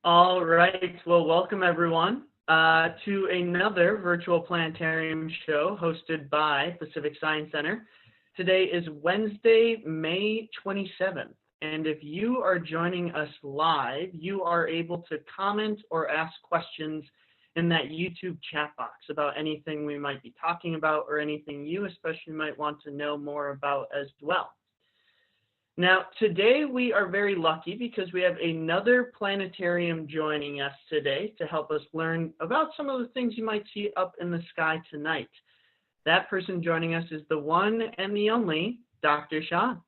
All right. Well, welcome everyone to another virtual planetarium show hosted by Pacific Science Center. Today is Wednesday, May 27th. And if you are joining us live, you are able to comment or ask questions in that YouTube chat box about anything we might be talking about or anything you especially might want to know more about as well. Now, today we are very lucky because we have another planetarium joining us today to help us learn about some of the things you might see up in the sky tonight. That person joining us is the one and the only Dr. Sean.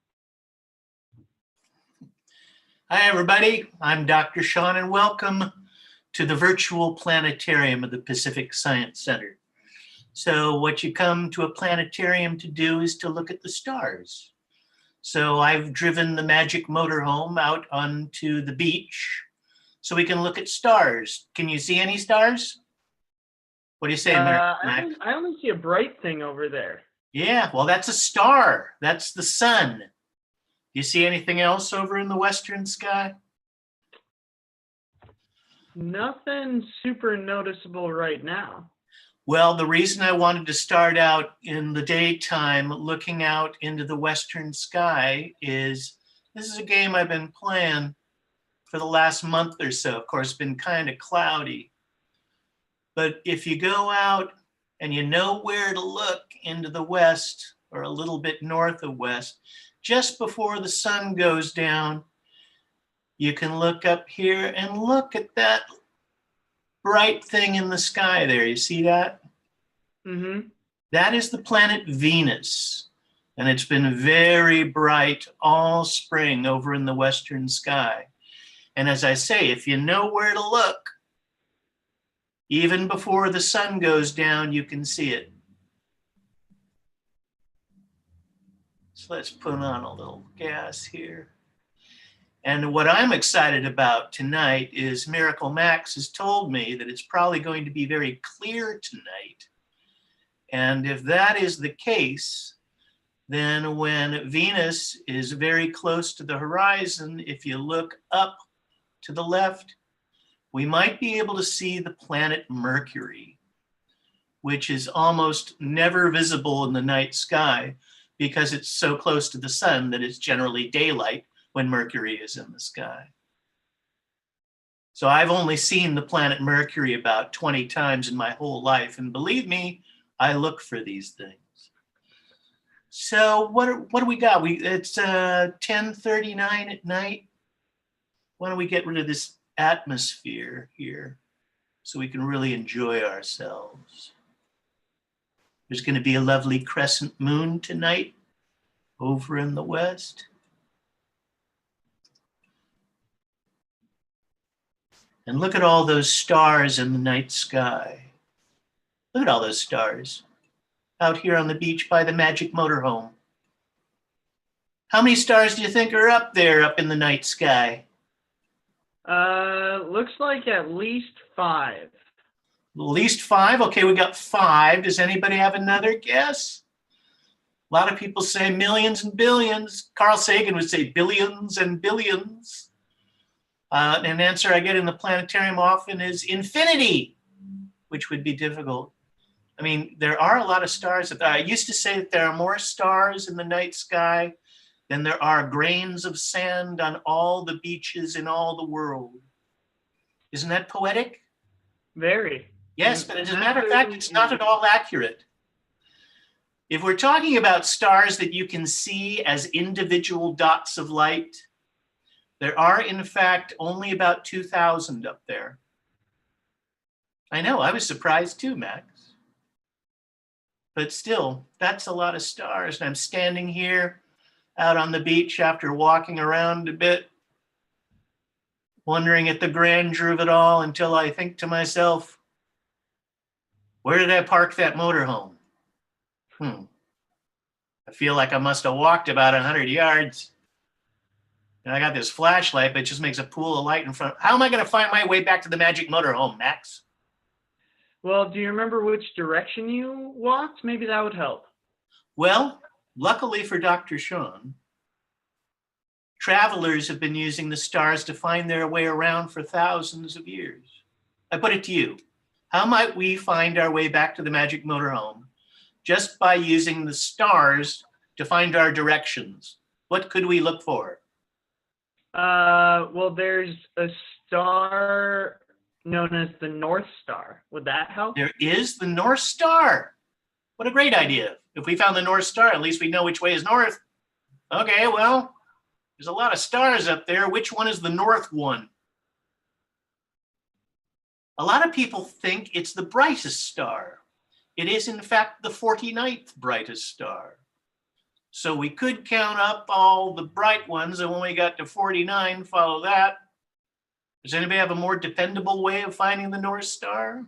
Hi, everybody. I'm Dr. Sean, and welcome to the virtual planetarium of the Pacific Science Center. So what you come to a planetarium to do is to look at the stars. So I've driven the magic motorhome out onto the beach so we can look at stars. Can you see any stars? What do you say, Mac? I only see a bright thing over there. Yeah, well, that's a star. That's the sun. Do you see anything else over in the western sky? Nothing super noticeable right now. Well, the reason I wanted to start out in the daytime looking out into the western sky is this is a game I've been playing for the last month or so. Of course, it's been kind of cloudy. But if you go out and you know where to look into the west or a little bit north of west, just before the sun goes down, you can look up here and look at that bright thing in the sky there. You see that? Mm-hmm. That is the planet Venus. And it's been very bright all spring over in the western sky. And as I say, if you know where to look, even before the sun goes down, you can see it. So let's put on a little gas here. And what I'm excited about tonight is Miracle Max has told me that it's probably going to be very clear tonight. And if that is the case, then when Venus is very close to the horizon, if you look up to the left, we might be able to see the planet Mercury, which is almost never visible in the night sky because it's so close to the sun that it's generally daylight when Mercury is in the sky. So I've only seen the planet Mercury about 20 times in my whole life, and believe me, I look for these things. So what do we got? It's 10:39 at night. Why don't we get rid of this atmosphere here so we can really enjoy ourselves? There's going to be a lovely crescent moon tonight over in the west. And look at all those stars in the night sky. Look at all those stars out here on the beach by the magic motorhome. How many stars do you think are up there up in the night sky? Looks like at least 5. At least 5? Okay, we got 5. Does anybody have another guess? A lot of people say millions and billions. Carl Sagan would say billions and billions. An answer I get in the planetarium often is infinity, which would be difficult. I mean, there are a lot of stars. I used to say that there are more stars in the night sky than there are grains of sand on all the beaches in all the world. Isn't that poetic? Very. Yes, but as a matter of fact, it's not at all accurate. If we're talking about stars that you can see as individual dots of light, there are, in fact, only about 2,000 up there. I know, I was surprised too, Max. But still, that's a lot of stars. And I'm standing here out on the beach after walking around a bit, wondering at the grandeur of it all until I think to myself, where did I park that motorhome? I feel like I must have walked about 100 yards. And I got this flashlight, but it just makes a pool of light in front. How am I going to find my way back to the magic motorhome, Max? Well, do you remember which direction you walked? Maybe that would help. Well, luckily for Dr. Sean, travelers have been using the stars to find their way around for thousands of years. I put it to you, how might we find our way back to the magic motorhome just by using the stars to find our directions? What could we look for? Well, there's a star known as the North Star. Would that help? There is the North Star. What a great idea. If we found the North Star, at least we know which way is north. Okay, well, there's a lot of stars up there. Which one is the north one? A lot of people think it's the brightest star. It is, in fact, the 49th brightest star. So we could count up all the bright ones, and when we got to 49, follow that. Does anybody have a more dependable way of finding the North Star?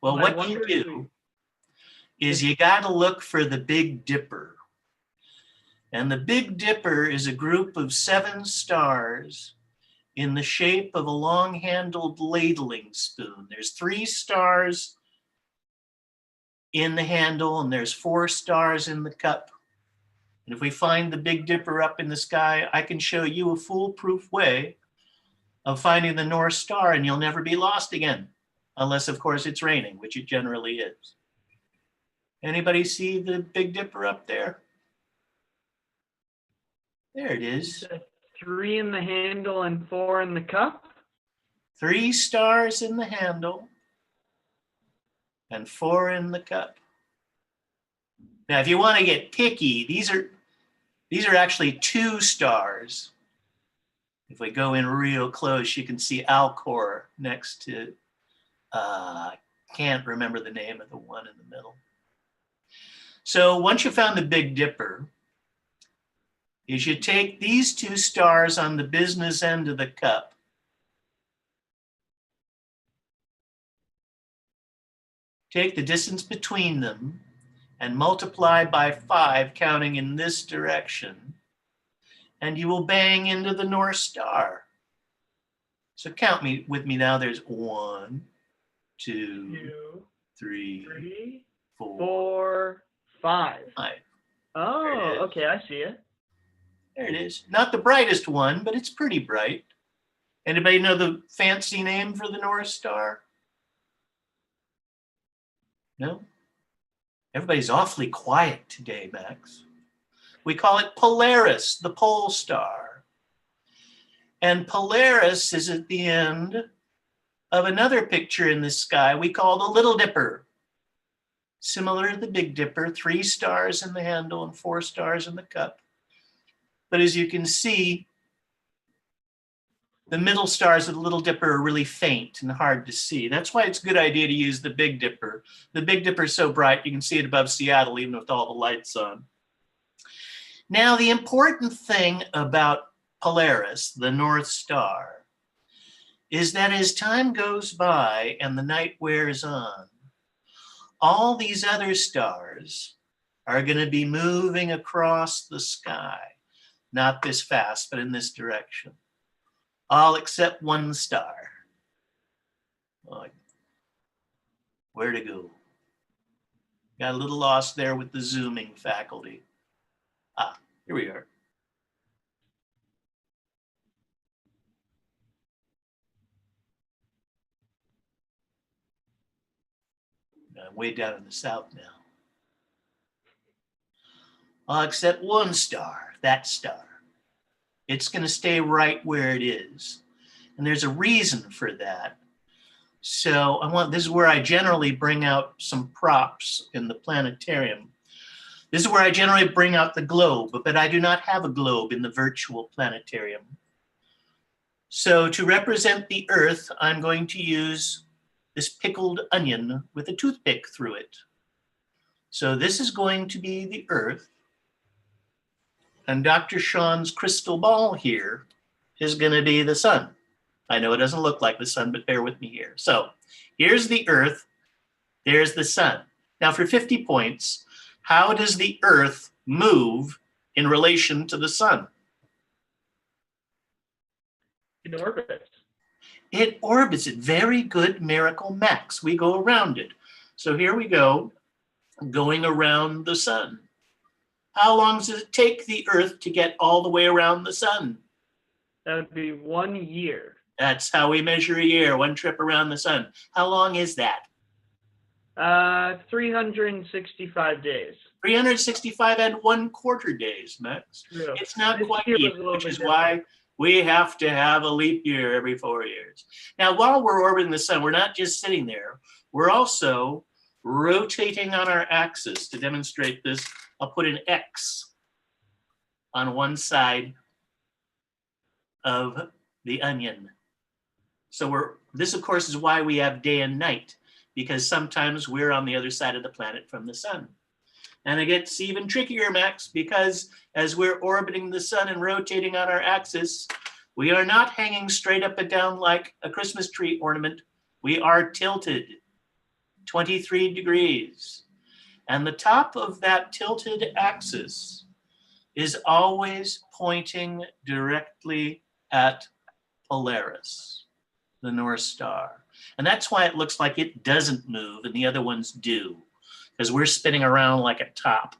Well, what you do is you got to look for the Big Dipper. And the Big Dipper is a group of 7 stars in the shape of a long-handled ladling spoon. There's 3 stars in the handle, and there's 4 stars in the cup. And if we find the Big Dipper up in the sky, I can show you a foolproof way of finding the North Star, and you'll never be lost again. Unless, of course, it's raining, which it generally is. Anybody see the Big Dipper up there? There it is. 3 in the handle and 4 in the cup? 3 stars in the handle and 4 in the cup. Now, if you want to get picky, these are actually 2 stars. If we go in real close, you can see Alcor next to, can't remember the name of the one in the middle. So once you found the Big Dipper, is you take these 2 stars on the business end of the cup, take the distance between them, and multiply by 5, counting in this direction, and you will bang into the North Star. So count with me now. There's 1, 2, 3, 4, 5. 5. Oh, okay, I see it. There it is. Not the brightest one, but it's pretty bright. Anybody know the fancy name for the North Star? No? Everybody's awfully quiet today, Max. We call it Polaris, the pole star. And Polaris is at the end of another picture in the sky we call the Little Dipper. Similar to the Big Dipper, 3 stars in the handle and 4 stars in the cup. But as you can see, the middle stars of the Little Dipper are really faint and hard to see. That's why it's a good idea to use the Big Dipper. The Big Dipper is so bright, you can see it above Seattle, even with all the lights on. Now, the important thing about Polaris, the North Star, is that as time goes by and the night wears on, all these other stars are going to be moving across the sky. Not this fast, but in this direction. All except 1 star. Oh, where to go? Got a little lost there with the zooming faculty. Ah, here we are. I'm way down in the south now. All except 1 star, that star. It's going to stay right where it is. And there's a reason for that. So this is where I generally bring out some props in the planetarium. This is where I generally bring out the globe, but I do not have a globe in the virtual planetarium. So to represent the Earth, I'm going to use this pickled onion with a toothpick through it. So this is going to be the Earth. And Dr. Sean's crystal ball here is going to be the sun. I know it doesn't look like the sun, but bear with me here. So here's the Earth, there's the sun. Now for 50 points, how does the Earth move in relation to the sun? It orbits. It orbits it. Very good, Miracle Max. We go around it. So here we go, going around the sun. How long does it take the Earth to get all the way around the sun? That would be 1 year. That's how we measure a year, one trip around the sun. How long is that? 365 days. 365 and 1/4 days, Max. True. It's not This quite year was a even, little which bit is different. why we have to have a leap year every 4 years. Now, while we're orbiting the sun, we're not just sitting there. We're also rotating on our axis. To demonstrate this, I'll put an X on one side of the onion. So this, of course, is why we have day and night, because sometimes we're on the other side of the planet from the sun. And it gets even trickier, Max, because as we're orbiting the sun and rotating on our axis, we are not hanging straight up and down like a Christmas tree ornament. We are tilted 23 degrees. And the top of that tilted axis is always pointing directly at Polaris, the North Star. And that's why it looks like it doesn't move and the other ones do, because we're spinning around like a top.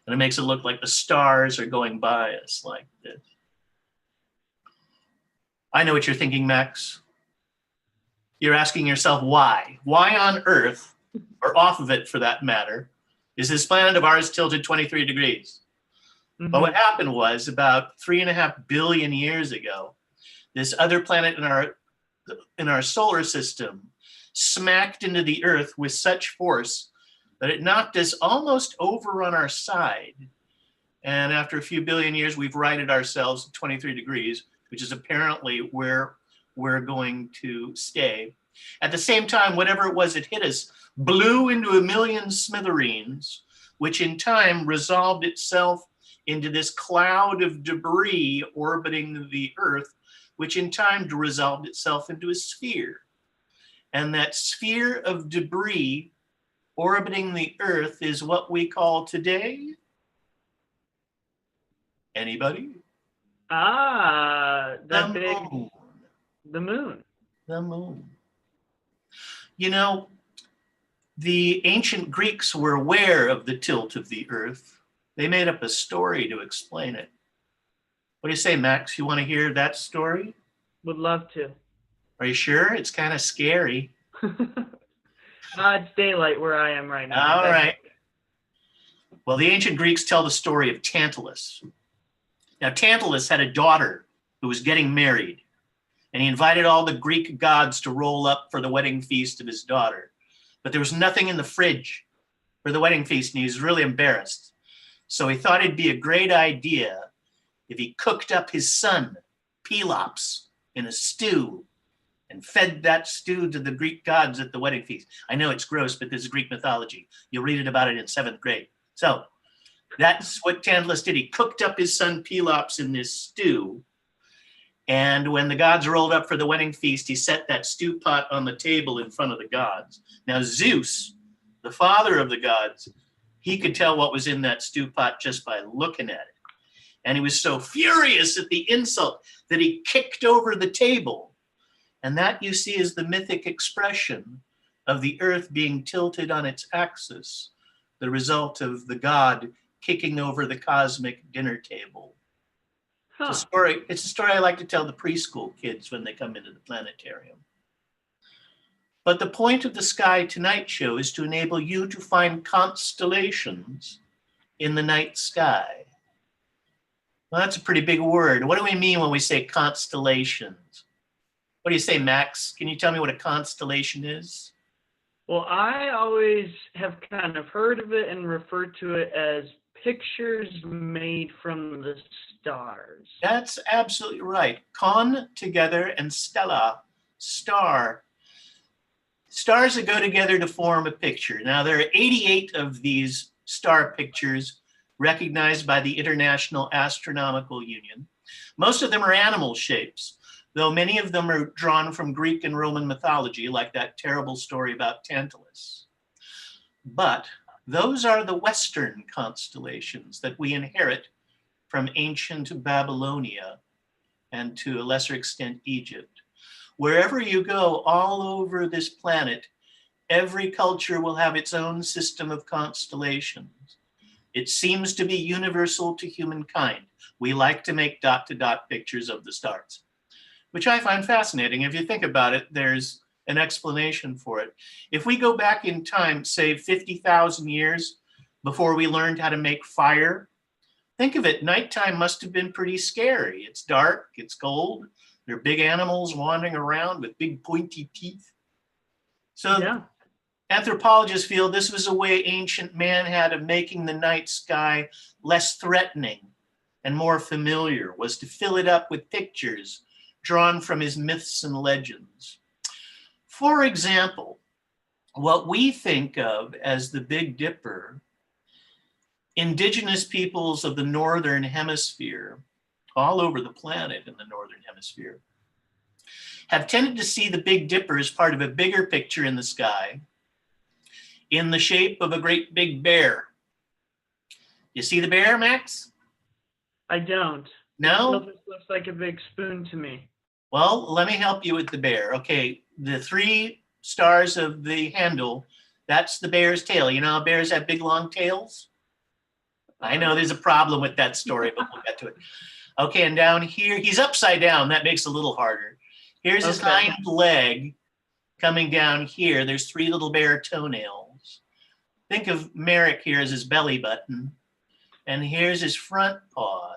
And it makes it look like the stars are going by us like this. I know what you're thinking, Max. You're asking yourself why? Why on Earth, or off of it for that matter, is this planet of ours tilted 23 degrees? Mm-hmm. But what happened was about 3.5 billion years ago, this other planet in our solar system smacked into the Earth with such force that it knocked us almost over on our side. And after a few billion years, we've righted ourselves at 23 degrees, which is apparently where we're going to stay. At the same time, whatever it was that hit us blew into a million smithereens, which in time resolved itself into this cloud of debris orbiting the Earth, which in time resolved itself into a sphere. And that sphere of debris orbiting the Earth is what we call today. Anybody? The moon. The moon. The moon. You know, the ancient Greeks were aware of the tilt of the Earth. They made up a story to explain it. What do you say, Max? You want to hear that story? Would love to. Are you sure? It's kind of scary. It's daylight where I am right now. All right. Well, the ancient Greeks tell the story of Tantalus. Now, Tantalus had a daughter who was getting married, and he invited all the Greek gods to roll up for the wedding feast of his daughter. But there was nothing in the fridge for the wedding feast, and he was really embarrassed. So he thought it'd be a great idea if he cooked up his son, Pelops, in a stew and fed that stew to the Greek gods at the wedding feast. I know it's gross, but this is Greek mythology. You'll read it about it in 7th grade. So that's what Tantalus did. He cooked up his son Pelops in this stew. And when the gods rolled up for the wedding feast, he set that stew pot on the table in front of the gods. Now Zeus, the father of the gods, he could tell what was in that stew pot just by looking at it. And he was so furious at the insult that he kicked over the table. And that, you see, is the mythic expression of the Earth being tilted on its axis, the result of the god kicking over the cosmic dinner table. Huh. It's a story I like to tell the preschool kids when they come into the planetarium. But the point of the Sky Tonight show is to enable you to find constellations in the night sky. Well, that's a pretty big word. What do we mean when we say constellations? What do you say, Max? Can you tell me what a constellation is? Well, I always have kind of heard of it and referred to it as pictures made from the stars. That's absolutely right. Con, together, and stella, star. Stars that go together to form a picture. Now, there are 88 of these star pictures recognized by the International Astronomical Union. Most of them are animal shapes, though many of them are drawn from Greek and Roman mythology, like that terrible story about Tantalus. But those are the Western constellations that we inherit from ancient Babylonia and to a lesser extent Egypt. Wherever you go all over this planet, every culture will have its own system of constellations. It seems to be universal to humankind. We like to make dot-to-dot pictures of the stars, which I find fascinating. If you think about it, there's an explanation for it. If we go back in time, say 50,000 years before we learned how to make fire, think of it, nighttime must have been pretty scary. It's dark, it's cold, there are big animals wandering around with big pointy teeth. So Yeah. anthropologists feel this was a way ancient man had of making the night sky less threatening and more familiar, was to fill it up with pictures drawn from his myths and legends. For example, what we think of as the Big Dipper, indigenous peoples of the Northern Hemisphere, all over the planet in the Northern Hemisphere, have tended to see the Big Dipper as part of a bigger picture in the sky in the shape of a great big bear. You see the bear, Max? I don't. No? It looks like a big spoon to me. Well, let me help you with the bear. Okay, the 3 stars of the handle, that's the bear's tail. You know how bears have big long tails? I know there's a problem with that story, but we'll get to it. Okay, and down here, he's upside down. That makes it a little harder. Here's his hind leg coming down here. There's 3 little bear toenails. Think of Merrick here as his belly button. And here's his front paws.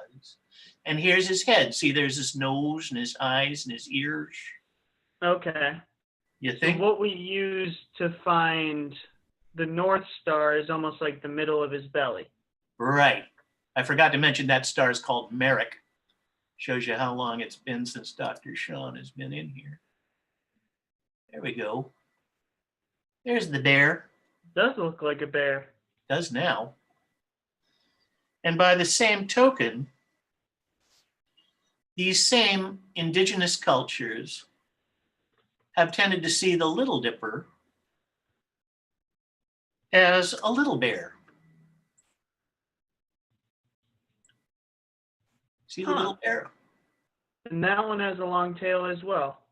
And here's his head. See, there's his nose and his eyes and his ears. Okay. You think? So what we use to find the North Star is almost like the middle of his belly. Right. I forgot to mention that star is called Merrick. Shows you how long it's been since Dr. Sean has been in here. There we go. There's the bear. Does look like a bear. Does now. And by the same token, these same indigenous cultures have tended to see the Little Dipper as a little bear. See the little bear? And that one has a long tail as well.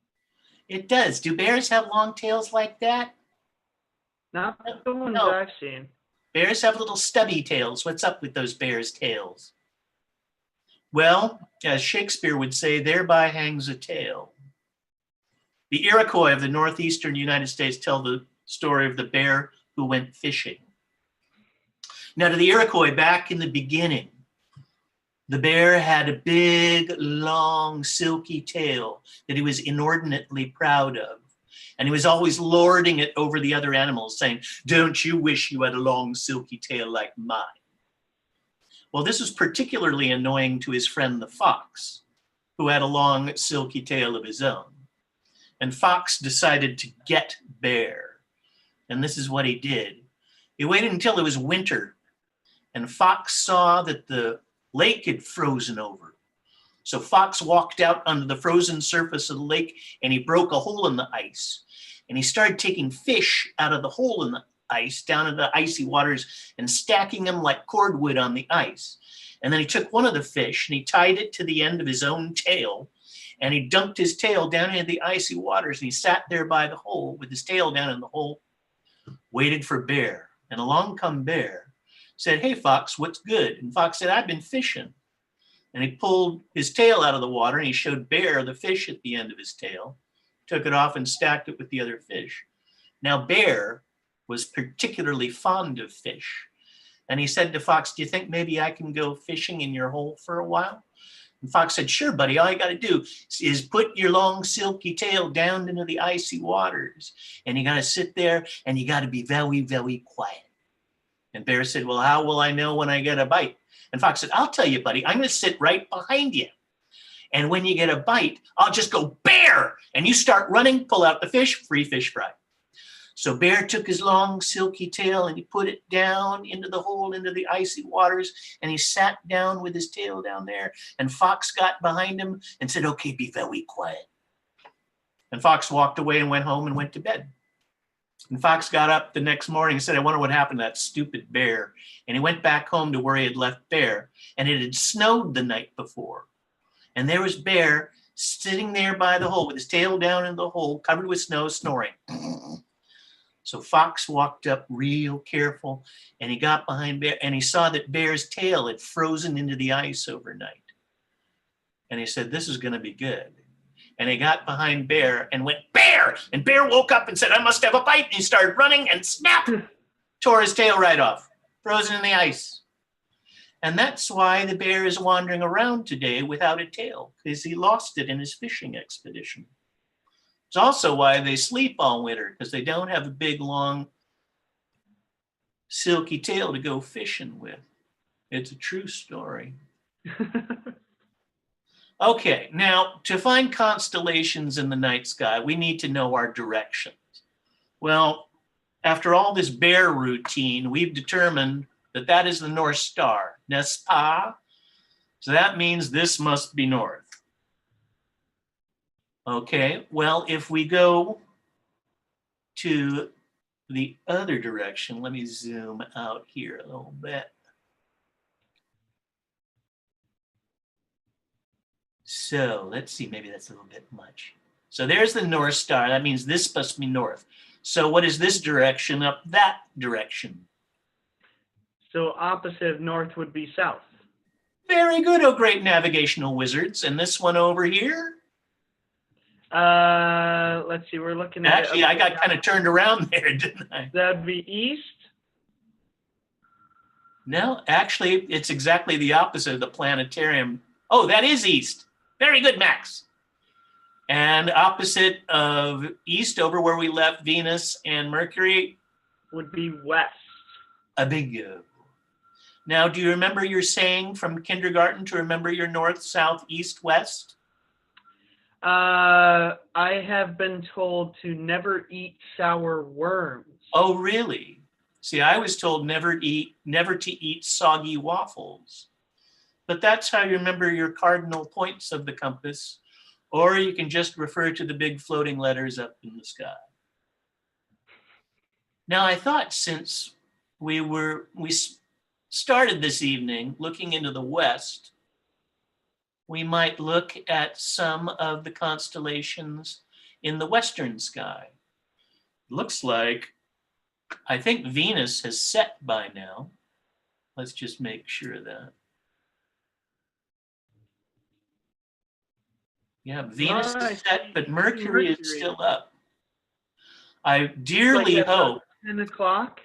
It does. Do bears have long tails like that? Not the ones No. I've seen. Bears have little stubby tails. What's up with those bears' tails? Well, as Shakespeare would say, thereby hangs a tale. The Iroquois of the northeastern United States tell the story of the bear who went fishing. Now, to the Iroquois, back in the beginning, the bear had a big, long, silky tail that he was inordinately proud of. And he was always lording it over the other animals, saying, "Don't you wish you had a long, silky tail like mine?" Well, this was particularly annoying to his friend the fox, who had a long, silky tail of his own. And Fox decided to get Bear. And this is what he did. He waited until it was winter, and Fox saw that the lake had frozen over. So Fox walked out onto the frozen surface of the lake, and he broke a hole in the ice. And he started taking fish out of the hole in the ice down in the icy waters and stacking them like cordwood on the ice. And then he took one of the fish and he tied it to the end of his own tail, and he dunked his tail down into the icy waters, and he sat there by the hole with his tail down in the hole, waited for Bear. And along come Bear, said, "Hey, Fox, what's good?" And Fox said, "I've been fishing." And he pulled his tail out of the water, and he showed Bear the fish at the end of his tail, took it off and stacked it with the other fish. Now Bear was particularly fond of fish. And he said to Fox, "Do you think maybe I can go fishing in your hole for a while?" And Fox said, "Sure, buddy. All you got to do is put your long silky tail down into the icy waters. And you got to sit there and you got to be very, very quiet." And Bear said, "Well, how will I know when I get a bite?" And Fox said, "I'll tell you, buddy. I'm going to sit right behind you. And when you get a bite, I'll just go, 'Bear!' And you start running, pull out the fish, free fish fry." So Bear took his long silky tail and he put it down into the hole, into the icy waters, and he sat down with his tail down there. And Fox got behind him and said, "Okay, be very quiet." And Fox walked away and went home and went to bed. And Fox got up the next morning and said, "I wonder what happened to that stupid Bear." And he went back home to where he had left Bear, and it had snowed the night before. And there was Bear sitting there by the hole with his tail down in the hole, covered with snow, snoring. So Fox walked up real careful, and he got behind Bear, and he saw that Bear's tail had frozen into the ice overnight. And he said, this is going to be good. And he got behind Bear and went, Bear! And Bear woke up and said, I must have a bite. And he started running and snap, tore his tail right off, frozen in the ice. And that's why the bear is wandering around today without a tail, because he lost it in his fishing expedition. It's also why they sleep all winter, because they don't have a big, long, silky tail to go fishing with. It's a true story. Okay, now to find constellations in the night sky, we need to know our directions. Well, after all this bear routine, we've determined that that is the North Star, n'est-ce pas? So that means this must be north. Okay, well, if we go to the other direction, let me zoom out here a little bit. So let's see, maybe that's a little bit much. So there's the North Star. That means this must be north. So what is this direction up that direction? So opposite of north would be south. Very good, oh great navigational wizards. And this one over here? Let's see, we're looking at Actually, I got kind of turned around there, didn't I? That'd be east. No, actually, it's exactly the opposite of the planetarium. Oh, that is east. Very good, Max. And opposite of east, over where we left Venus and Mercury, would be west. A bingo. Now, do you remember your saying from kindergarten to remember your north, south, east, west? I have been told to never eat sour worms. Oh, really? See, I was told never to eat soggy waffles. But that's how you remember your cardinal points of the compass, or you can just refer to the big floating letters up in the sky. Now, I thought since we started this evening looking into the west, we might look at some of the constellations in the western sky. Looks like, I think Venus has set by now. Let's just make sure of that. Yeah, Venus is set, but Mercury is still up. I dearly hope. 10 o'clock?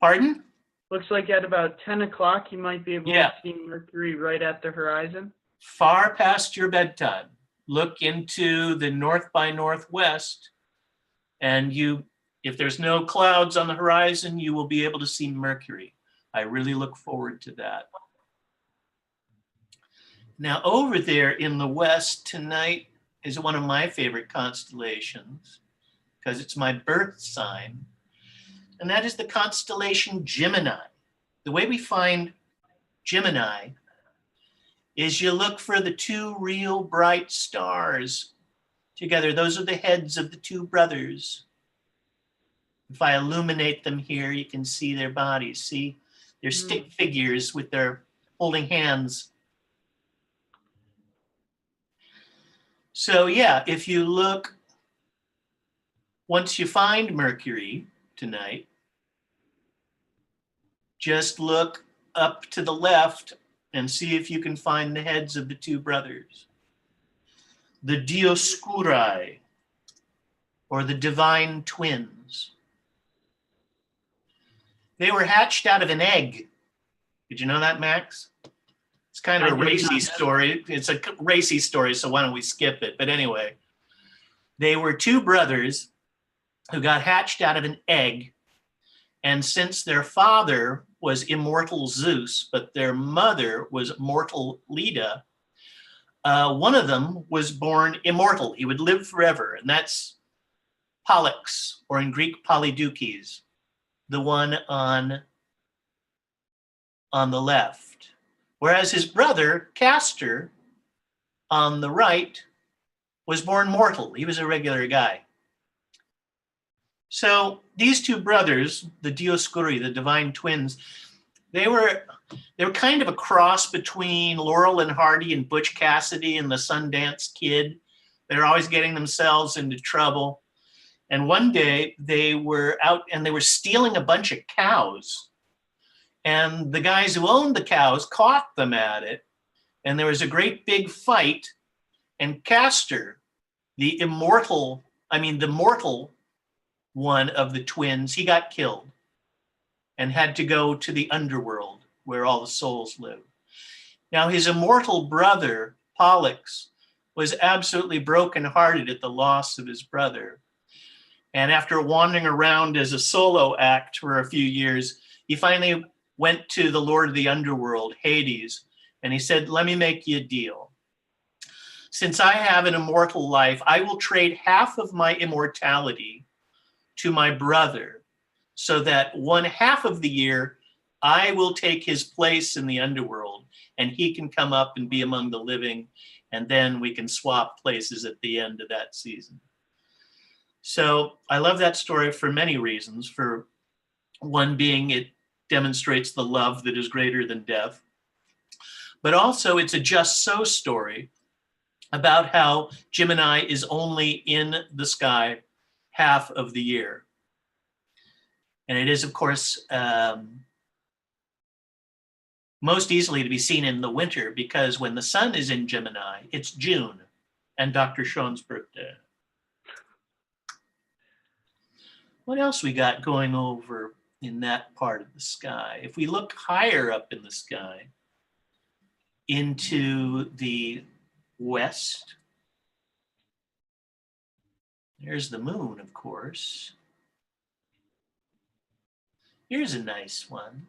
Pardon? Looks like at about 10 o'clock, you might be able to see Mercury right at the horizon. Far past your bedtime. Look into the north by northwest, and if there's no clouds on the horizon, you will be able to see Mercury. I really look forward to that. Now, over there in the west tonight is one of my favorite constellations because it's my birth sign, and that is the constellation Gemini. The way we find Gemini is you look for the two real bright stars together. Those are the heads of the two brothers. If I illuminate them here, you can see their bodies. See, they're stick figures with their holding hands. So yeah, if you look, once you find Mercury tonight, just look up to the left and see if you can find the heads of the two brothers. The Dioscuri, or the divine twins. They were hatched out of an egg. Did you know that, Max? It's kind of a racy story. It's a racy story, so why don't we skip it? But anyway, they were two brothers who got hatched out of an egg. And since their father was immortal Zeus, but their mother was mortal Leda, one of them was born immortal. He would live forever. And that's Pollux, or in Greek, Polydeuces, the one on the left. Whereas his brother, Castor, on the right, was born mortal. He was a regular guy. So these two brothers, the Dioscuri, the divine twins, they were kind of a cross between Laurel and Hardy and Butch Cassidy and the Sundance Kid. They're always getting themselves into trouble. And one day they were out and they were stealing a bunch of cows. And the guys who owned the cows caught them at it. And there was a great big fight. And Castor, the mortal one of the twins, he got killed and had to go to the underworld where all the souls live. Now, his immortal brother, Pollux, was absolutely brokenhearted at the loss of his brother. And after wandering around as a solo act for a few years, he finally went to the Lord of the Underworld, Hades, and he said, let me make you a deal. Since I have an immortal life, I will trade half of my immortality to my brother so that one half of the year, I will take his place in the underworld and he can come up and be among the living. And then we can swap places at the end of that season. So I love that story for many reasons. For one being, it demonstrates the love that is greater than death. But also it's a just so story about how Gemini is only in the sky half of the year. And it is, of course, most easily to be seen in the winter because when the sun is in Gemini, it's June and Dr. Sean's birthday. What else we got going over in that part of the sky? If we look higher up in the sky into the west, there's the moon, of course. Here's a nice one.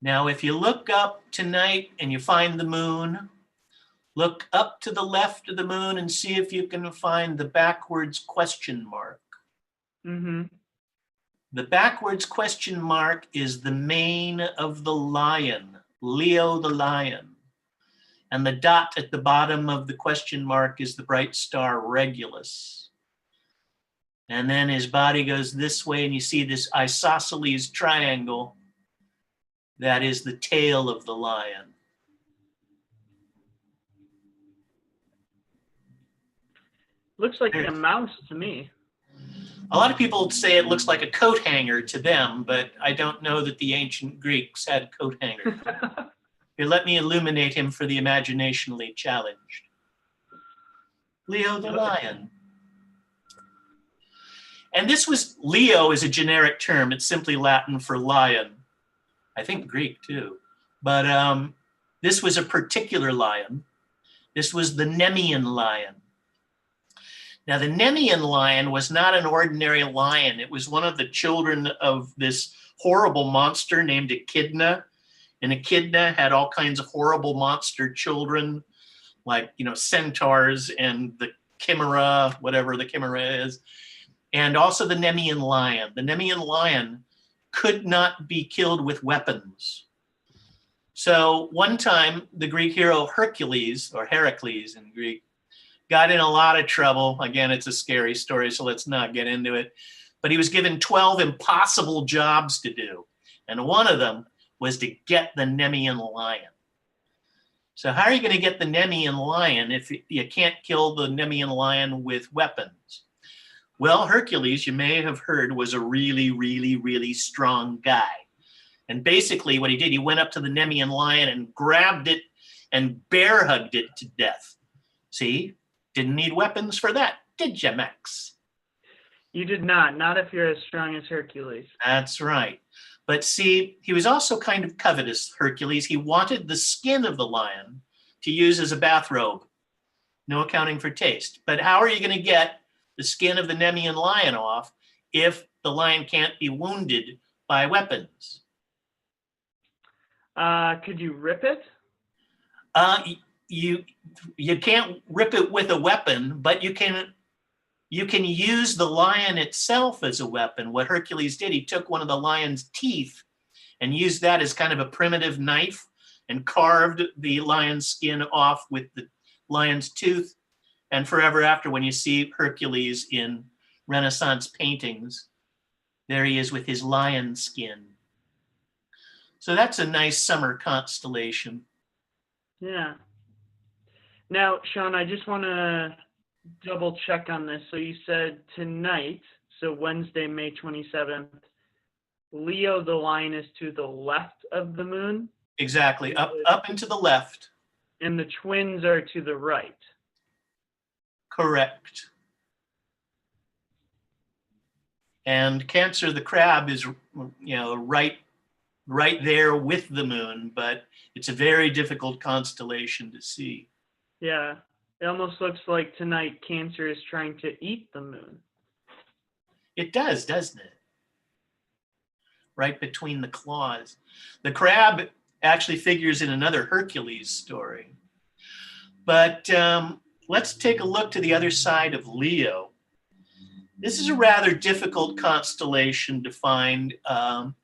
Now, if you look up tonight and you find the moon, look up to the left of the moon and see if you can find the backwards question mark. Mm-hmm. The backwards question mark is the mane of the lion, Leo the lion. And the dot at the bottom of the question mark is the bright star Regulus. And then his body goes this way and you see this isosceles triangle. That is the tail of the lion. Looks like a mouse to me. A lot of people say it looks like a coat hanger to them, but I don't know that the ancient Greeks had coat hangers. Here, let me illuminate him for the imaginationally challenged. Leo the lion. And this was, Leo is a generic term. It's simply Latin for lion. I think Greek too. But this was a particular lion. This was the Nemean lion. Now, the Nemean lion was not an ordinary lion. It was one of the children of this horrible monster named Echidna. And Echidna had all kinds of horrible monster children, like, centaurs and the chimera, whatever the chimera is, and also the Nemean lion. The Nemean lion could not be killed with weapons. So one time, the Greek hero Hercules, or Heracles in Greek, got in a lot of trouble. Again, it's a scary story, so let's not get into it. But he was given 12 impossible jobs to do. And one of them was to get the Nemean lion. So how are you going to get the Nemean lion if you can't kill the Nemean lion with weapons? Well, Hercules, you may have heard, was a really, really, really strong guy. And basically what he did, he went up to the Nemean lion and grabbed it and bear hugged it to death. See? Didn't need weapons for that, did you, Max? You did not if you're as strong as Hercules. That's right. But see, he was also kind of covetous, Hercules. He wanted the skin of the lion to use as a bathrobe. No accounting for taste. But how are you going to get the skin of the Nemean lion off if the lion can't be wounded by weapons? Could you rip it? You can't rip it with a weapon, but you can use the lion itself as a weapon. What Hercules did, he took one of the lion's teeth and used that as kind of a primitive knife and carved the lion's skin off with the lion's tooth. And forever after, when you see Hercules in Renaissance paintings, there he is with his lion skin. So that's a nice summer constellation. Yeah. Now, Sean, I just want to double check on this. So you said tonight, so Wednesday, May 27th, Leo, the line is to the left of the moon. Exactly, up and to the left. And the twins are to the right. Correct. And Cancer, the crab, is right there with the moon, but it's a very difficult constellation to see. Yeah, it almost looks like tonight Cancer is trying to eat the moon. It does, doesn't it? Right between the claws. The crab actually figures in another Hercules story. But let's take a look to the other side of Leo. This is a rather difficult constellation to find because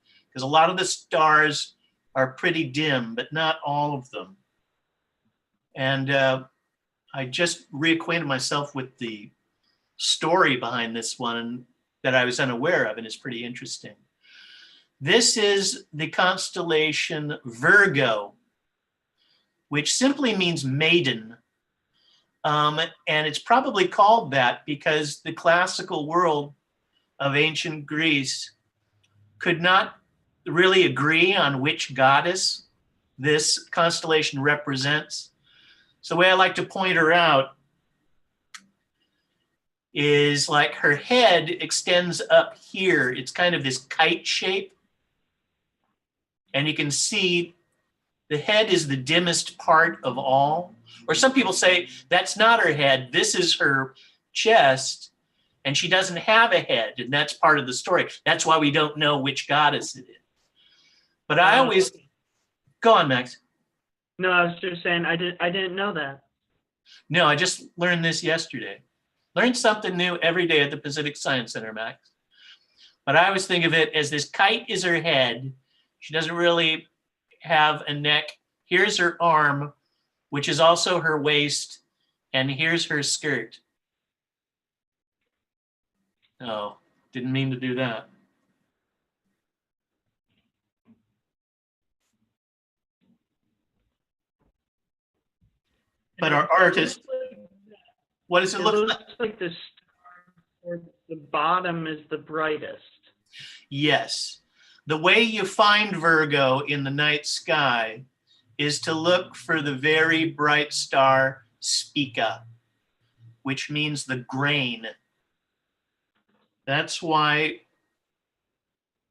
a lot of the stars are pretty dim, but not all of them. And I just reacquainted myself with the story behind this one that I was unaware of, and it's pretty interesting. This is the constellation Virgo, which simply means maiden. And it's probably called that because the classical world of ancient Greece could not really agree on which goddess this constellation represents. So the way I like to point her out is like her head extends up here. It's kind of this kite shape. And you can see the head is the dimmest part of all. Or some people say that's not her head, this is her chest, and she doesn't have a head, and that's part of the story. That's why we don't know which goddess it is. But I always, go on, Max. No, I was just saying I didn't know that. No, I just learned this yesterday. Learn something new every day at the Pacific Science Center, Max. But I always think of it as this kite is her head. She doesn't really have a neck. Here's her arm, which is also her waist, and here's her skirt. Oh, didn't mean to do that. But our artist, what does it look like? It looks like the star or the bottom is the brightest. Yes. The way you find Virgo in the night sky is to look for the very bright star Spica, which means the grain. That's why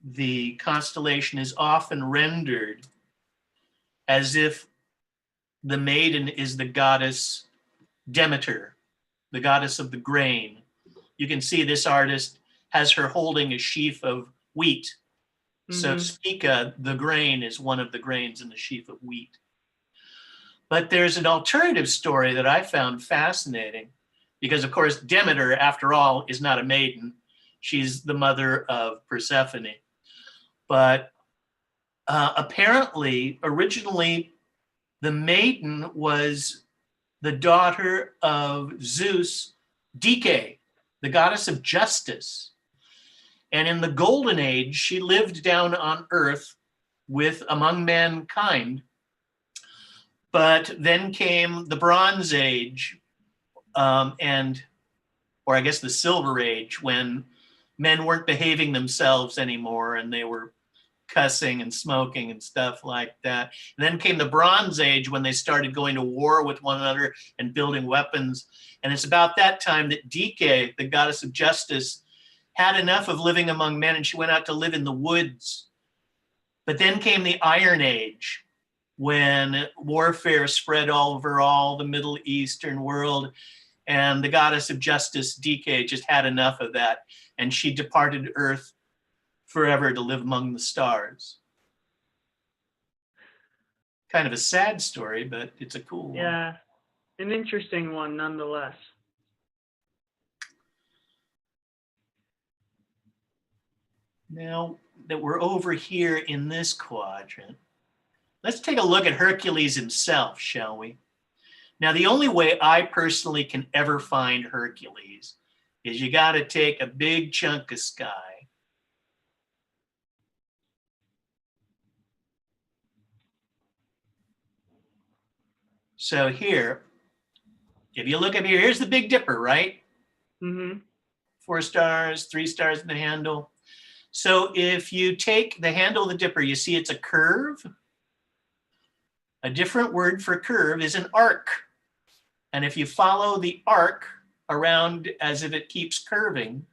the constellation is often rendered as if the maiden is the goddess Demeter, the goddess of the grain. You can see this artist has her holding a sheaf of wheat. Mm-hmm. So Spica, the grain, is one of the grains in the sheaf of wheat. But there's an alternative story that I found fascinating because, of course, Demeter, after all, is not a maiden. She's the mother of Persephone. But apparently, originally, the maiden was the daughter of Zeus, Dike, the goddess of justice. And in the Golden Age, she lived down on Earth among mankind. But then came the Bronze Age, or I guess the Silver Age, when men weren't behaving themselves anymore and they were cussing and smoking and stuff like that. And then came the Bronze Age when they started going to war with one another and building weapons. And it's about that time that Dike, the goddess of justice, had enough of living among men and she went out to live in the woods. But then came the Iron Age, when warfare spread all over all the Middle Eastern world, and the goddess of justice, Dike, just had enough of that, and she departed Earth forever to live among the stars. Kind of a sad story, but it's a cool one. Yeah, an interesting one nonetheless. Now that we're over here in this quadrant, let's take a look at Hercules himself, shall we? Now, the only way I personally can ever find Hercules is you got to take a big chunk of sky. So here, if you look up here, here's the Big Dipper, right? Mm-hmm. 4 stars, 3 stars in the handle. So if you take the handle of the Dipper, you see it's a curve. A different word for curve is an arc. And if you follow the arc around as if it keeps curving,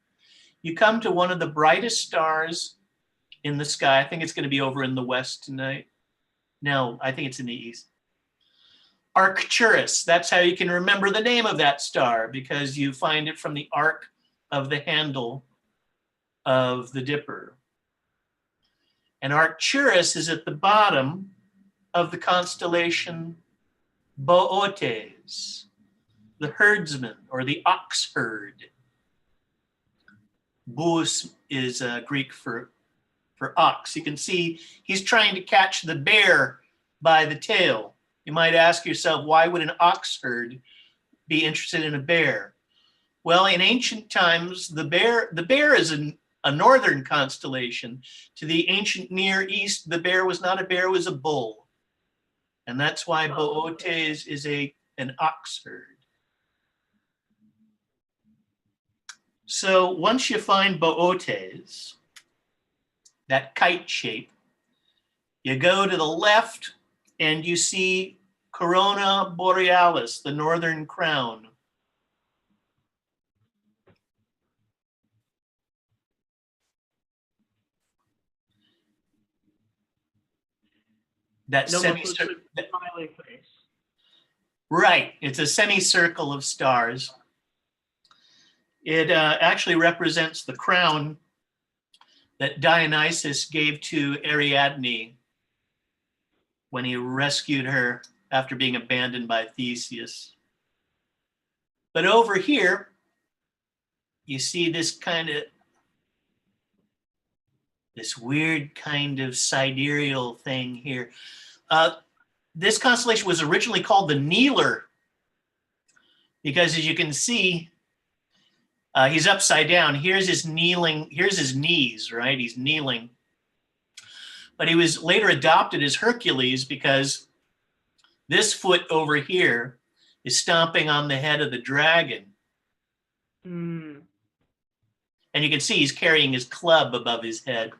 you come to one of the brightest stars in the sky. I think it's going to be over in the west tonight. No, I think it's in the east. Arcturus. That's how you can remember the name of that star, because you find it from the arc of the handle of the Dipper. And Arcturus is at the bottom of the constellation Boötes, the herdsman or the ox herd. Bous is Greek for ox. You can see he's trying to catch the bear by the tail. You might ask yourself, why would an ox herd be interested in a bear? Well, in ancient times, the bear is a northern constellation. To the ancient Near East, the bear was not a bear, it was a bull. And that's why Boötes is an ox herd. So once you find Boötes, that kite shape, you go to the left and you see Corona Borealis, the northern crown. That semicircle. Smiley face. Right, it's a semicircle of stars. It actually represents the crown that Dionysus gave to Ariadne when he rescued her after being abandoned by Theseus. But over here, you see this weird kind of sidereal thing here. This constellation was originally called the Kneeler because, as you can see, he's upside down. Here's his kneeling, here's his knees, right? He's kneeling. But he was later adopted as Hercules because this foot over here is stomping on the head of the dragon. Mm. And you can see he's carrying his club above his head.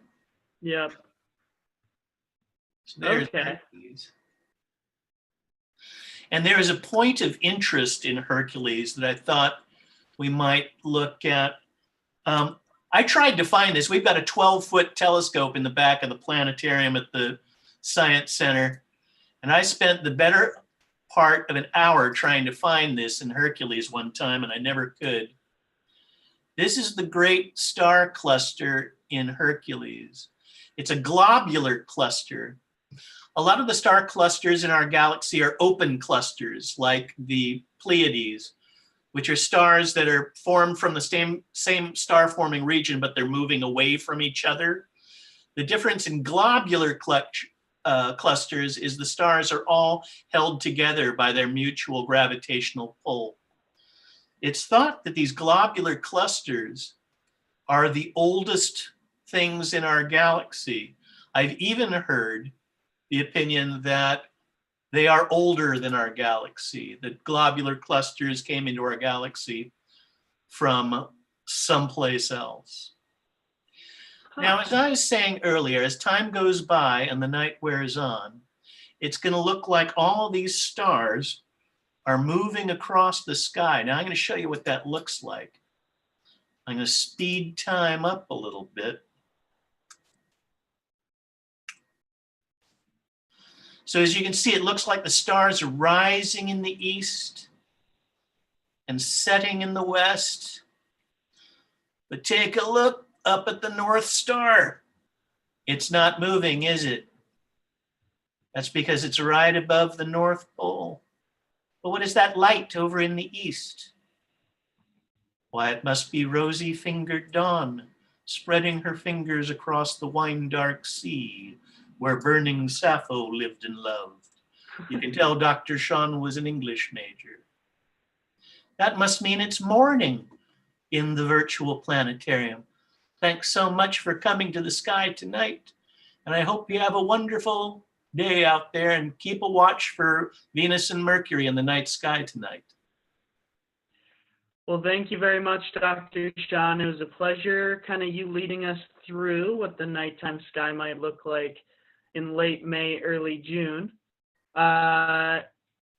Yep. So there's Hercules. And there is a point of interest in Hercules that I thought we might look at. I tried to find this. We've got a 12-foot telescope in the back of the planetarium at the Science Center. And I spent the better part of an hour trying to find this in Hercules one time, and I never could. This is the great star cluster in Hercules. It's a globular cluster. A lot of the star clusters in our galaxy are open clusters, like the Pleiades, which are stars that are formed from the same star-forming region, but they're moving away from each other. The difference in globular clusters is the stars are all held together by their mutual gravitational pull. It's thought that these globular clusters are the oldest things in our galaxy. I've even heard the opinion that they are older than our galaxy, that globular clusters came into our galaxy from someplace else. Now, as I was saying earlier, as time goes by and the night wears on, it's going to look like all these stars are moving across the sky. Now, I'm going to show you what that looks like. I'm going to speed time up a little bit. So as you can see, it looks like the stars are rising in the east and setting in the west. But take a look up at the North Star. It's not moving, is it? That's because it's right above the North Pole. But what is that light over in the east? Why, it must be rosy-fingered Dawn, spreading her fingers across the wine-dark sea, where burning Sappho lived and loved. You can tell Dr. Sean was an English major. That must mean it's morning in the virtual planetarium. Thanks so much for coming to the sky tonight. And I hope you have a wonderful day out there and keep a watch for Venus and Mercury in the night sky tonight. Well, thank you very much, Dr. Sean. It was a pleasure kind of you leading us through what the nighttime sky might look like in late May, early June.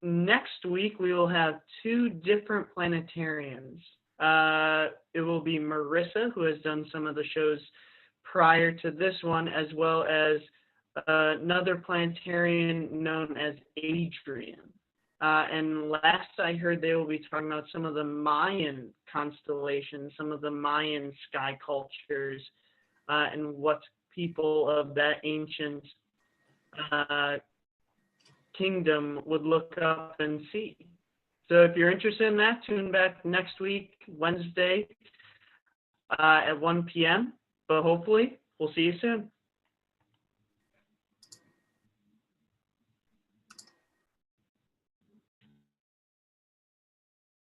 Next week, we will have two different planetarians. It will be Marissa, who has done some of the shows prior to this one, as well as another planetarian known as Adrian. And last I heard, they will be talking about some of the Mayan constellations, some of the Mayan sky cultures, and what people of that ancient kingdom would look up and see. So if you're interested in that, tune back next week, Wednesday at 1 p.m. But hopefully, we'll see you soon.